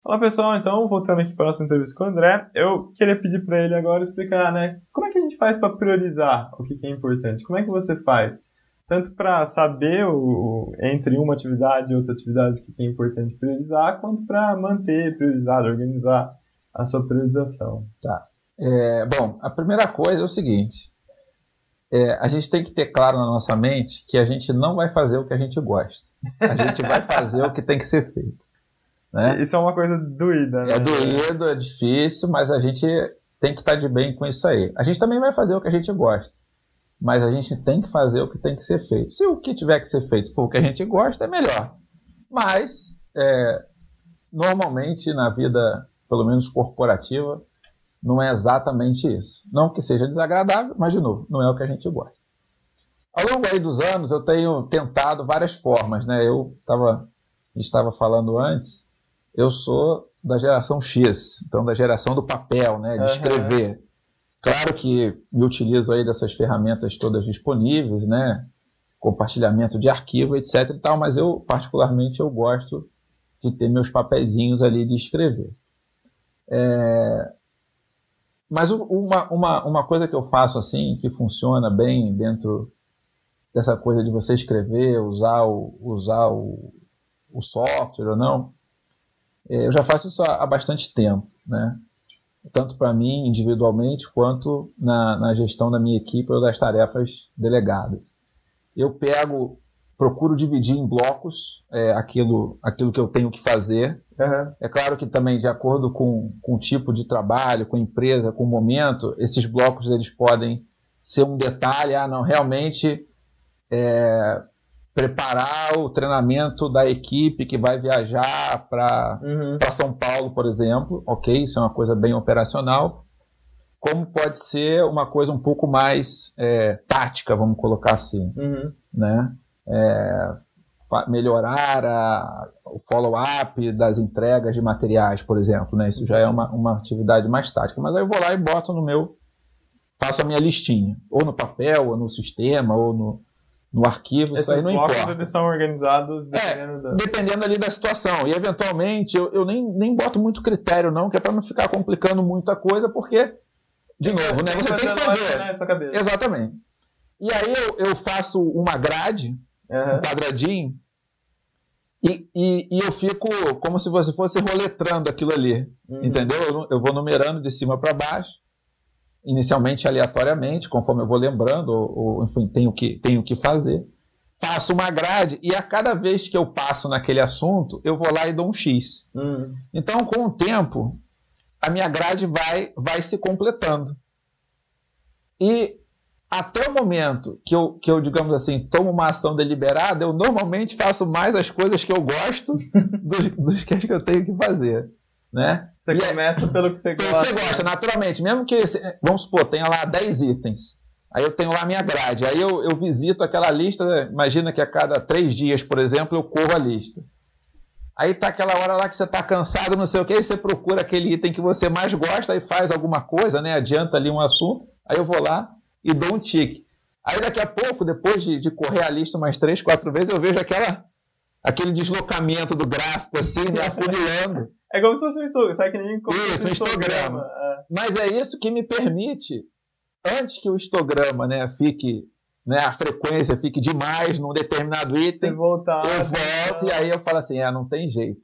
Olá pessoal, então voltando aqui para a nossa entrevista com o André, eu queria pedir para ele agora explicar, né, como é que a gente faz para priorizar o que é importante? Como é que você faz? Tanto para saber entre uma atividade e outra atividade o que é importante priorizar, quanto para manter priorizado, organizar a sua priorização. Tá. Bom, a primeira coisa é o seguinte, a gente tem que ter claro na nossa mente que a gente não vai fazer o que a gente gosta. A gente vai fazer o que tem que ser feito. Né? Isso é uma coisa doída, né? É doído, é difícil, mas a gente tem que estar de bem com isso aí. A gente também vai fazer o que a gente gosta, mas a gente tem que fazer o que tem que ser feito. Se o que tiver que ser feito for o que a gente gosta, é melhor. Mas, normalmente, na vida, pelo menos corporativa, não é exatamente isso. Não que seja desagradável, mas, de novo, não é o que a gente gosta. Ao longo aí dos anos, eu tenho tentado várias formas, né? Eu estava falando antes, eu sou da geração X, então da geração do papel, né, de escrever. Claro que me utilizo aí dessas ferramentas todas disponíveis, né, compartilhamento de arquivo, etc e tal, mas eu, particularmente, eu gosto de ter meus papeizinhos ali de escrever. Mas uma coisa que eu faço assim, que funciona bem dentro dessa coisa de você escrever, usar o software ou não, eu já faço isso há bastante tempo, né? Tanto para mim individualmente quanto na gestão da minha equipe ou das tarefas delegadas. Eu procuro dividir em blocos aquilo que eu tenho que fazer. É claro que também, de acordo com o tipo de trabalho, com a empresa, com o momento, esses blocos eles podem ser um detalhe, não, realmente preparar o treinamento da equipe que vai viajar para São Paulo, por exemplo, ok? Isso é uma coisa bem operacional, como pode ser uma coisa um pouco mais tática, vamos colocar assim, né? Melhorar o follow-up das entregas de materiais, por exemplo, né? Isso já é uma atividade mais tática, mas aí eu vou lá e boto faço a minha listinha, ou no papel, ou no sistema, ou no arquivo, isso aí não importa. Esses blocos eles são organizados dependendo ali da situação. E, eventualmente, eu nem boto muito critério, não, que é para não ficar complicando muito a coisa, porque, de novo, né, você tem que fazer. Na sua cabeça. Exatamente. E aí eu faço uma grade, um quadradinho, e eu fico como se você fosse roletrando aquilo ali, entendeu? Eu vou numerando de cima para baixo, inicialmente aleatoriamente, conforme eu vou lembrando, ou enfim, tenho que fazer. Faço uma grade e a cada vez que eu passo naquele assunto, eu vou lá e dou um X. Então, com o tempo, a minha grade vai se completando. E até o momento que eu, digamos assim, tomo uma ação deliberada, eu normalmente faço mais as coisas que eu gosto dos que eu tenho que fazer, né? Você começa pelo que você gosta. Pelo que você gosta, naturalmente. Mesmo que, vamos supor, tenha lá 10 itens. Aí eu tenho lá a minha grade. Aí eu visito aquela lista, imagina que a cada 3 dias, por exemplo, eu corro a lista. Aí tá aquela hora lá que você tá cansado, não sei o que, e você procura aquele item que você mais gosta e faz alguma coisa, né? Adianta ali um assunto. Aí eu vou lá e dou um tique. Aí daqui a pouco, depois de correr a lista umas 3, 4 vezes, eu vejo aquele deslocamento do gráfico assim, né, afunilando. É como se fosse um histograma, sabe que nem isso, um histograma. Mas é isso que me permite, antes que o histograma, né, fique, né, a frequência fique demais num determinado item, eu volto e aí eu falo assim, não tem jeito.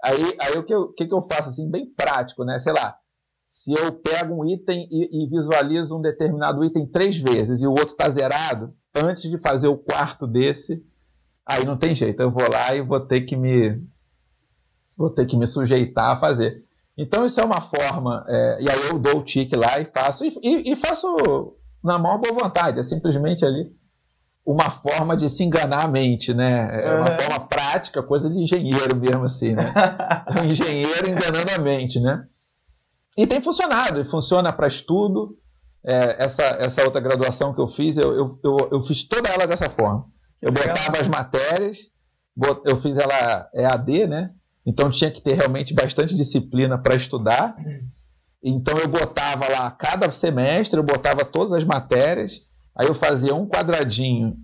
Aí o que eu faço assim, bem prático, né, sei lá, se eu pego um item e visualizo um determinado item 3 vezes e o outro está zerado, antes de fazer o quarto desse, aí não tem jeito, eu vou lá e vou ter que me sujeitar a fazer. Então isso é uma forma, e aí eu dou o tique lá e faço, e faço na maior boa vontade, é simplesmente ali uma forma de se enganar a mente, né? É uma forma prática, coisa de engenheiro mesmo assim, né? É um engenheiro enganando a mente, né? E tem funcionado, e funciona para estudo. Essa outra graduação que eu fiz, eu fiz toda ela dessa forma. Eu botava as matérias, eu fiz ela EAD, né? Então tinha que ter realmente bastante disciplina para estudar. Então eu botava lá, cada semestre, eu botava todas as matérias, aí eu fazia um quadradinho,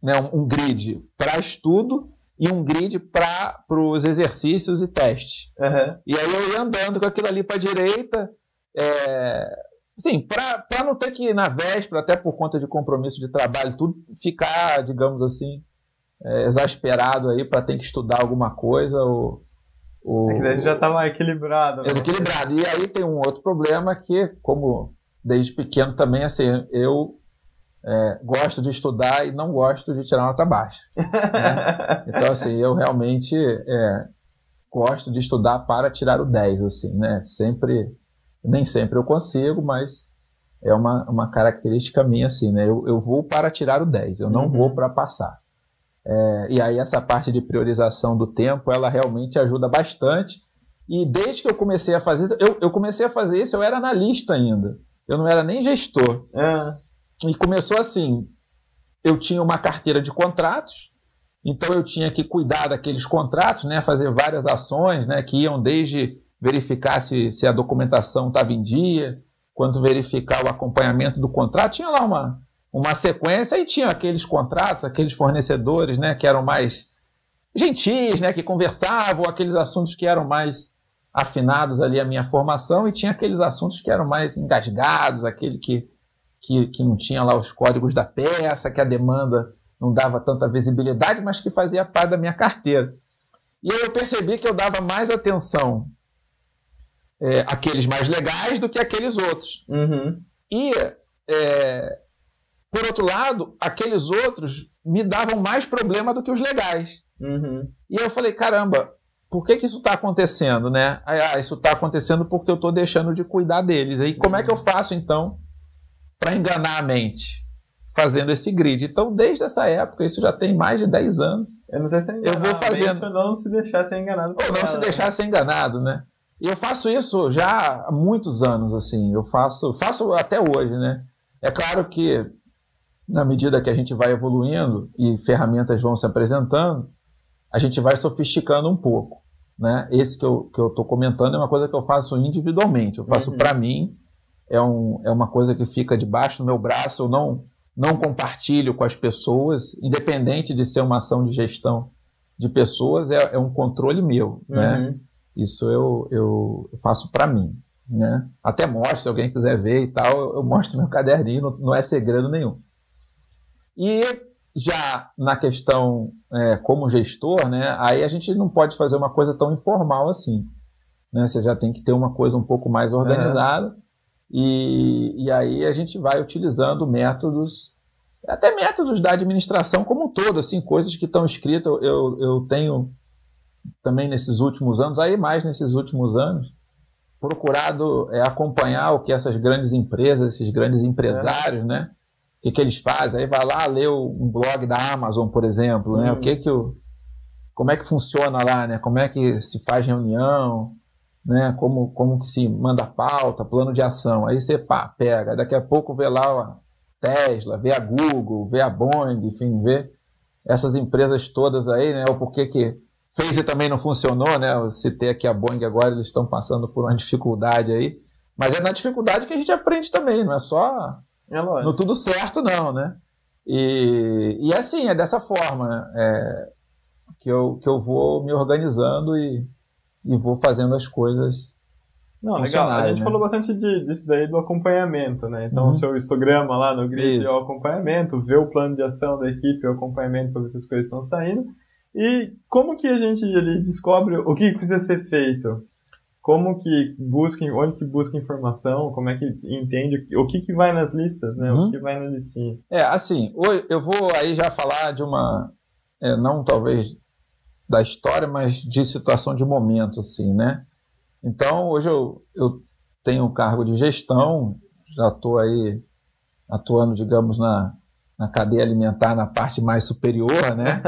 né, um grid para estudo, e um grid para os exercícios e testes. E aí eu ia andando com aquilo ali para a direita, assim, para não ter que ir na véspera, até por conta de compromisso de trabalho, tudo ficar, digamos assim, exasperado aí para ter que estudar alguma coisa. É que daí já estava equilibrado. Equilibrado. E aí tem um outro problema que, como desde pequeno também, assim, eu gosto de estudar e não gosto de tirar nota baixa. Né? Então, assim, eu realmente gosto de estudar para tirar o 10, assim, né? Nem sempre eu consigo, mas é uma característica minha, assim, né? Eu vou para tirar o 10, eu não vou para passar. E aí essa parte de priorização do tempo, ela realmente ajuda bastante. E desde que eu comecei a fazer, eu comecei a fazer isso, eu era analista ainda. Eu não era nem gestor. E começou assim, eu tinha uma carteira de contratos, então eu tinha que cuidar daqueles contratos, né, fazer várias ações, né, que iam desde verificar se a documentação estava em dia, quanto verificar o acompanhamento do contrato. Tinha lá uma sequência, e tinha aqueles contratos, aqueles fornecedores, né, que eram mais gentis, né, que conversavam, aqueles assuntos que eram mais afinados ali à minha formação, e tinha aqueles assuntos que eram mais engasgados, aquele que não tinha lá os códigos da peça, que a demanda não dava tanta visibilidade, mas que fazia parte da minha carteira. E aí eu percebi que eu dava mais atenção àqueles mais legais do que àqueles outros. E, por outro lado, aqueles outros me davam mais problema do que os legais. E eu falei, caramba, por que isso está acontecendo, né? Isso está acontecendo porque eu estou deixando de cuidar deles. Aí como é que eu faço, então, para enganar a mente? Fazendo esse grid. Então, desde essa época, isso já tem mais de 10 anos. Eu não sei se eu vou fazendo. Ou não se deixar ser enganado. Ou não se deixar ser enganado, né? E eu faço isso já há muitos anos, assim. Eu faço até hoje, né? É claro que, na medida que a gente vai evoluindo e ferramentas vão se apresentando, a gente vai sofisticando um pouco, né? Esse que eu estou comentando é uma coisa que eu faço individualmente. Eu faço para mim. É uma coisa que fica debaixo do meu braço. Eu não compartilho com as pessoas, independente de ser uma ação de gestão de pessoas, é um controle meu, né? Isso eu faço para mim, né? Até mostro, se alguém quiser ver e tal, eu mostro meu caderninho, não é segredo nenhum. E já na questão como gestor, né? Aí a gente não pode fazer uma coisa tão informal assim, né? Você já tem que ter uma coisa um pouco mais organizada. E aí a gente vai utilizando métodos, até métodos da administração como um todo, assim, coisas que estão escritas. Eu tenho também nesses últimos anos, procurado acompanhar o que essas grandes empresas, esses grandes empresários, né? O que eles fazem. Aí vai lá ler um blog da Amazon, por exemplo, né? Como é que funciona lá, né? Como é que se faz reunião, né? Como que se manda pauta, plano de ação. Aí você pega, daqui a pouco vê lá a Tesla, vê a Google, vê a Boeing, enfim, vê essas empresas todas aí, né? Ou por que fez e também não funcionou, né? Eu citei aqui a Boeing agora, eles estão passando por uma dificuldade aí, mas é na dificuldade que a gente aprende também, não é só no tudo certo não, né? E assim, é dessa forma que eu vou me organizando e vou fazendo as coisas. Não, legal. A gente falou bastante disso daí do acompanhamento, né? Então, o seu histograma lá no grid é o acompanhamento, ver o plano de ação da equipe, o acompanhamento para ver se as coisas estão saindo. E como que a gente descobre o que precisa ser feito? Como que onde que busca informação? Como é que entende o que vai nas listas, né? O que vai na listinha? Assim, hoje eu vou aí já falar de uma, não talvez da história, mas de situação de momento, assim, né? Então, hoje eu tenho um cargo de gestão, já estou aí atuando, digamos, na cadeia alimentar, na parte mais superior, né?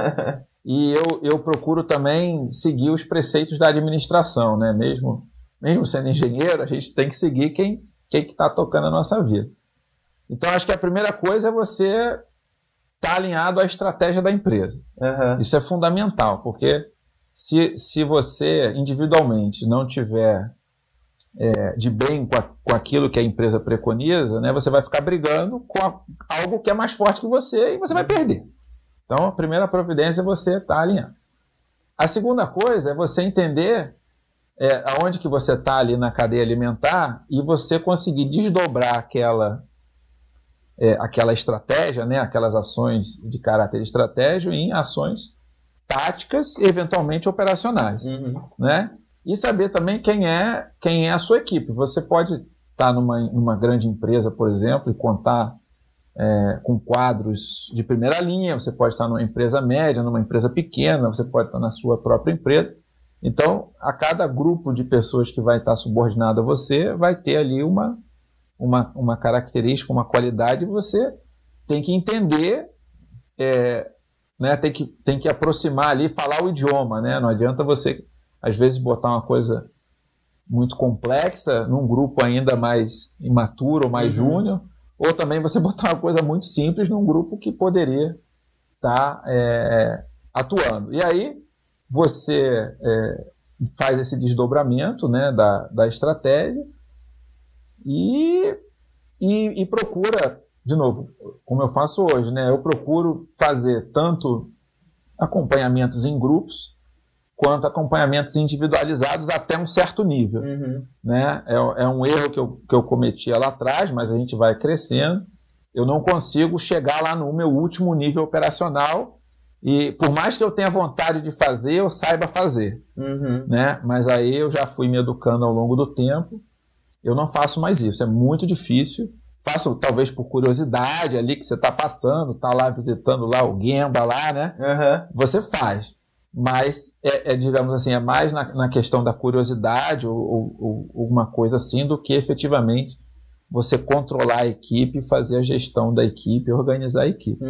E eu procuro também seguir os preceitos da administração, né? Mesmo sendo engenheiro, a gente tem que seguir quem está tocando a nossa vida. Então, acho que a primeira coisa é você estar alinhado à estratégia da empresa. Isso é fundamental, porque se você individualmente não tiver de bem com aquilo que a empresa preconiza, né, você vai ficar brigando com algo que é mais forte que você e você vai perder. Então, a primeira providência é você estar alinhado. A segunda coisa é você entender aonde que você está ali na cadeia alimentar e você conseguir desdobrar aquela estratégia, né, aquelas ações de caráter estratégico em ações táticas e eventualmente operacionais, né? E saber também quem é a sua equipe. Você pode estar numa grande empresa, por exemplo, e contar com quadros de primeira linha, você pode estar numa empresa média, numa empresa pequena, você pode estar na sua própria empresa. Então, a cada grupo de pessoas que vai estar subordinado a você, vai ter ali uma característica, uma qualidade, você tem que entender, né, tem que aproximar ali, falar o idioma, né? Não adianta você, às vezes, botar uma coisa muito complexa num grupo ainda mais imaturo ou mais júnior, ou também você botar uma coisa muito simples num grupo que poderia estar atuando. E aí você faz esse desdobramento, né, da estratégia e procura, de novo, como eu faço hoje, né, eu procuro fazer tanto acompanhamentos em grupos quanto acompanhamentos individualizados até um certo nível. Né? É um erro que eu cometia lá atrás, mas a gente vai crescendo. Eu não consigo chegar lá no meu último nível operacional e, por mais que eu tenha vontade de fazer, eu saiba fazer. Né? Mas aí eu já fui me educando ao longo do tempo. Eu não faço mais isso, é muito difícil. Faço talvez por curiosidade ali que você está passando, está lá visitando lá o Gemba lá, né? Você faz. Mas, digamos assim, é mais na questão da curiosidade ou uma coisa assim do que efetivamente você controlar a equipe, fazer a gestão da equipe, organizar a equipe.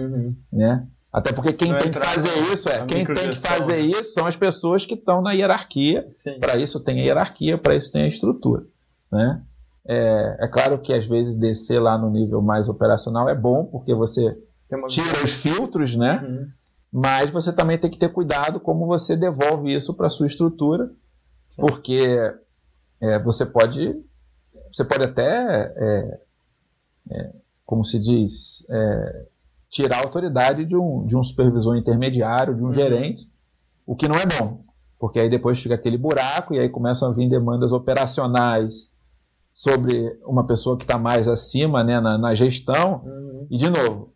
Né? Até porque quem tem que fazer isso quem tem que fazer isso são as pessoas que estão na hierarquia. Para isso tem a hierarquia, para isso tem a estrutura. Né? É claro que às vezes descer lá no nível mais operacional é bom, porque você tira os filtros, né? Mas você também tem que ter cuidado como você devolve isso para a sua estrutura, porque você pode até, como se diz, tirar a autoridade de um supervisor intermediário, de um gerente, o que não é bom, porque aí depois fica aquele buraco e aí começam a vir demandas operacionais sobre uma pessoa que está mais acima, né, na gestão, e de novo,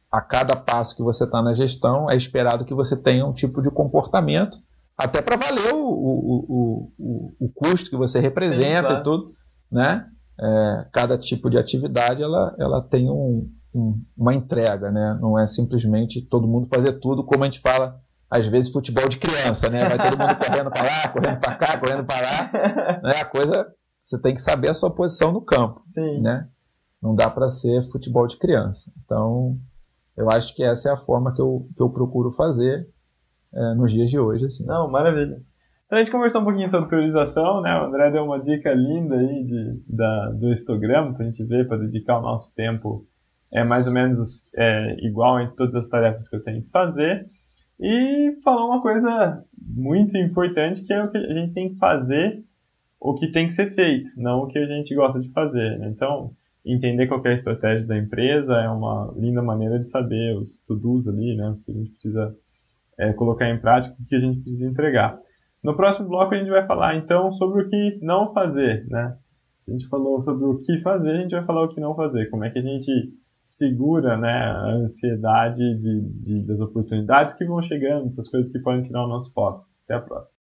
a cada passo que você está na gestão, é esperado que você tenha um tipo de comportamento, até para valer o custo que você representa. E tudo, né? Cada tipo de atividade ela tem uma entrega, né? Não é simplesmente todo mundo fazer tudo, como a gente fala, às vezes, futebol de criança, né? Vai todo mundo correndo para lá, correndo para cá, correndo para lá. Né? A coisa, você tem que saber a sua posição no campo. Né? Não dá para ser futebol de criança. Então, eu acho que essa é a forma que eu procuro fazer nos dias de hoje. Assim. Não, maravilha. Então a gente conversou um pouquinho sobre priorização, né? O André deu uma dica linda aí do histograma para a gente ver, para dedicar o nosso tempo mais ou menos igual entre todas as tarefas que eu tenho que fazer. E falou uma coisa muito importante, que é o que a gente tem que fazer, o que tem que ser feito, não o que a gente gosta de fazer. Né? Então, entender qual é a estratégia da empresa é uma linda maneira de saber os to-dos ali, né? O que a gente precisa colocar em prática, o que a gente precisa entregar. No próximo bloco a gente vai falar, então, sobre o que não fazer, né? A gente falou sobre o que fazer, a gente vai falar o que não fazer. Como é que a gente segura, né, a ansiedade das oportunidades que vão chegando, essas coisas que podem tirar o nosso foco. Até a próxima.